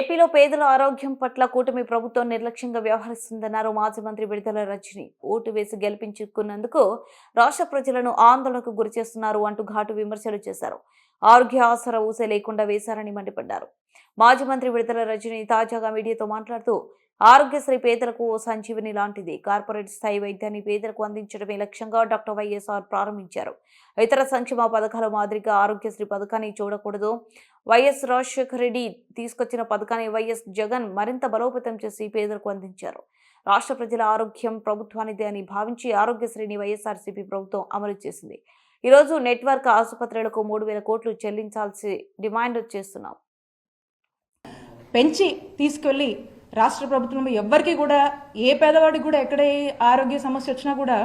ఏపీలో పేదల ఆరోగ్యం పట్ల కూటమి ప్రభుత్వం నిర్లక్ష్యంగా వ్యవహరిస్తుందన్నారు మాజీ మంత్రి విడుదల రజని. ఓటు వేసి గెలిపించుకున్నందుకు రాష్ట్ర ప్రజలను ఆందోళనకు గురిచేస్తున్నారు అంటూ ఘాటు విమర్శలు చేశారు. ఆరోగ్య ఆసరా ఊసే లేకుండా వేశారని మండిపడ్డారు. మాజీ మంత్రి విడుదల రజని తాజాగా మీడియాతో మాట్లాడుతూ, ఆరోగ్యశ్రీ పేదలకు ఓ సంజీవని లాంటిది. కార్పొరేట్ స్థాయి వైద్యాన్ని పేదలకు అందించడమే లక్ష్యంగా డాక్టర్ వైఎస్ఆర్ ప్రారంభించారు. ఇతర సంక్షేమ పథకాల మాదిరిగా ఆరోగ్యశ్రీ పథకాన్ని చూడకూడదు. వైఎస్ రాజశేఖర రెడ్డి తీసుకొచ్చిన పథకాన్ని వైఎస్ జగన్ మరింత బలోపేతం చేసి పేదలకు అందించారు. రాష్ట్ర ప్రజల ఆరోగ్యం ప్రభుత్వానిదే అని భావించి ఆరోగ్యశ్రీని వైఎస్ఆర్సీపీ ప్రభుత్వం అమలు చేసింది. ఈరోజు నెట్వర్క్ ఆసుపత్రులకు 3,000 కోట్లు చెల్లించాల్సి డిమాండ్ చేస్తున్నాం. పెంచి తీసుకెళ్ళి రాష్ట్ర ప్రభుత్వం ఎవ్వరికి కూడా, ఏ పేదవాడికి కూడా ఎక్కడ ఆరోగ్య సమస్య వచ్చినా కూడా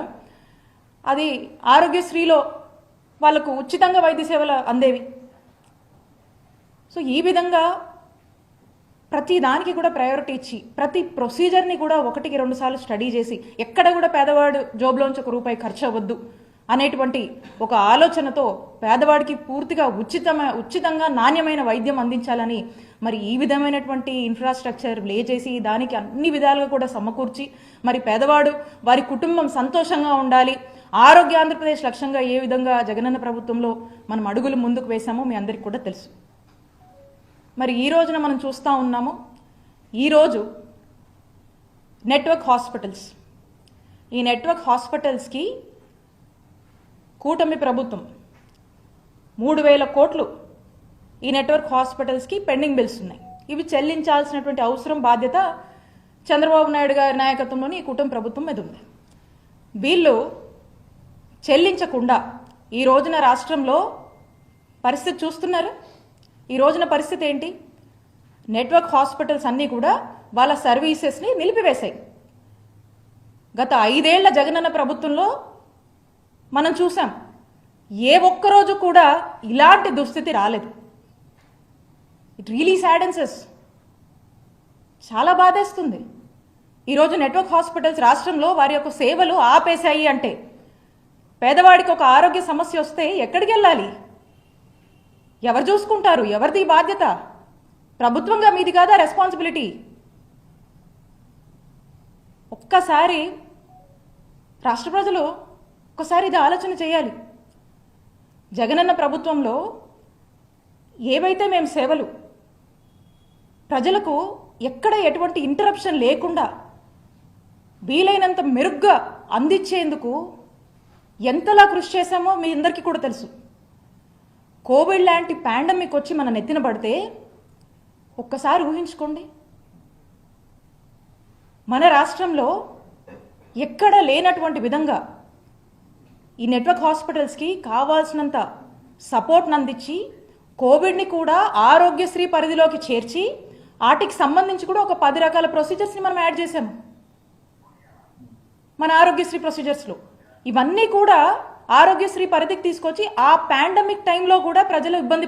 అది ఆరోగ్యశ్రీలో వాళ్ళకు ఉచితంగా వైద్య సేవలు అందేవి. సో ఈ విధంగా ప్రతి దానికి కూడా ప్రయారిటీ ఇచ్చి ప్రతి ప్రొసీజర్ని కూడా 1-2 సార్లు స్టడీ చేసి ఎక్కడ కూడా పేదవాడు జోబులోంచి ₹1 ఖర్చు అవ్వద్దు అనేటువంటి ఒక ఆలోచనతో పేదవాడికి పూర్తిగా ఉచితంగా నాణ్యమైన వైద్యం అందించాలని మరి ఈ విధమైనటువంటి ఇన్ఫ్రాస్ట్రక్చర్ లే చేసి దానికి అన్ని విధాలుగా కూడా సమకూర్చి మరి పేదవాడు వారి కుటుంబం సంతోషంగా ఉండాలి, ఆరోగ్య ఆంధ్రప్రదేశ్ లక్ష్యంగా ఏ విధంగా జగనన్న ప్రభుత్వంలో మనం అడుగులు ముందుకు వేశామో మీ అందరికీ కూడా తెలుసు. మరి ఈ రోజున మనం చూస్తూ ఉన్నాము, ఈరోజు నెట్వర్క్ హాస్పిటల్స్, ఈ నెట్వర్క్ హాస్పిటల్స్కి కూటమి ప్రభుత్వం 3,000 కోట్లు ఈ నెట్వర్క్ హాస్పిటల్స్కి పెండింగ్ బిల్స్ ఉన్నాయి. ఇవి చెల్లించాల్సినటువంటి అవసరం, బాధ్యత చంద్రబాబు నాయుడు గారి నాయకత్వంలోని ఈ కూటమి ప్రభుత్వం మీద ఉంది. వీళ్ళు చెల్లించకుండా ఈ రోజున రాష్ట్రంలో పరిస్థితి చూస్తున్నారు. ఈ రోజున పరిస్థితి ఏంటి? నెట్వర్క్ హాస్పిటల్స్ అన్నీ కూడా వాళ్ళ సర్వీసెస్ని నిలిపివేశాయి. గత 5 ఏళ్ల జగనన్న ప్రభుత్వంలో మనం చూసాం, ఏ ఒక్కరోజు కూడా ఇలాంటి దుస్థితి రాలేదు. ఇట్ రియలీ సాడెన్సెస్, చాలా బాధేస్తుంది. ఈరోజు నెట్వర్క్ హాస్పిటల్స్ రాష్ట్రంలో వారి యొక్క సేవలు ఆపేశాయి అంటే పేదవాడికి ఒక ఆరోగ్య సమస్య వస్తే ఎక్కడికి వెళ్ళాలి? ఎవరు చూసుకుంటారు? ఎవరిది బాధ్యత? ప్రభుత్వంగా మీది కాదా రెస్పాన్సిబిలిటీ? ఒక్కసారి రాష్ట్ర ప్రజలు ఒకసారి ఇది ఆలోచన చేయాలి. జగనన్న ప్రభుత్వంలో ఏవైతే మేము సేవలు ప్రజలకు ఎక్కడ ఎటువంటి ఇంటరప్షన్ లేకుండా వీలైనంత మెరుగ్గా అందించేందుకు ఎంతలా కృషి చేశామో మీ అందరికీ కూడా తెలుసు. కోవిడ్ లాంటి పాండమిక్ వచ్చి మన నెత్తిన పడితే ఒక్కసారి ఊహించుకోండి, మన రాష్ట్రంలో ఎక్కడ లేనటువంటి విధంగా ఈ నెట్వర్క్ హాస్పిటల్స్కి కావాల్సినంత సపోర్ట్ని అందించి కోవిడ్ని కూడా ఆరోగ్యశ్రీ పరిధిలోకి చేర్చి వాటికి సంబంధించి కూడా ఒక 10 రకాల ప్రొసీజర్స్ని మనం యాడ్ చేసాము మన ఆరోగ్యశ్రీ ప్రొసీజర్స్లో. ఇవన్నీ కూడా ఆరోగ్యశ్రీ పరిధికి తీసుకొచ్చి ఆ పాండమిక్ టైంలో కూడా ప్రజలు ఇబ్బంది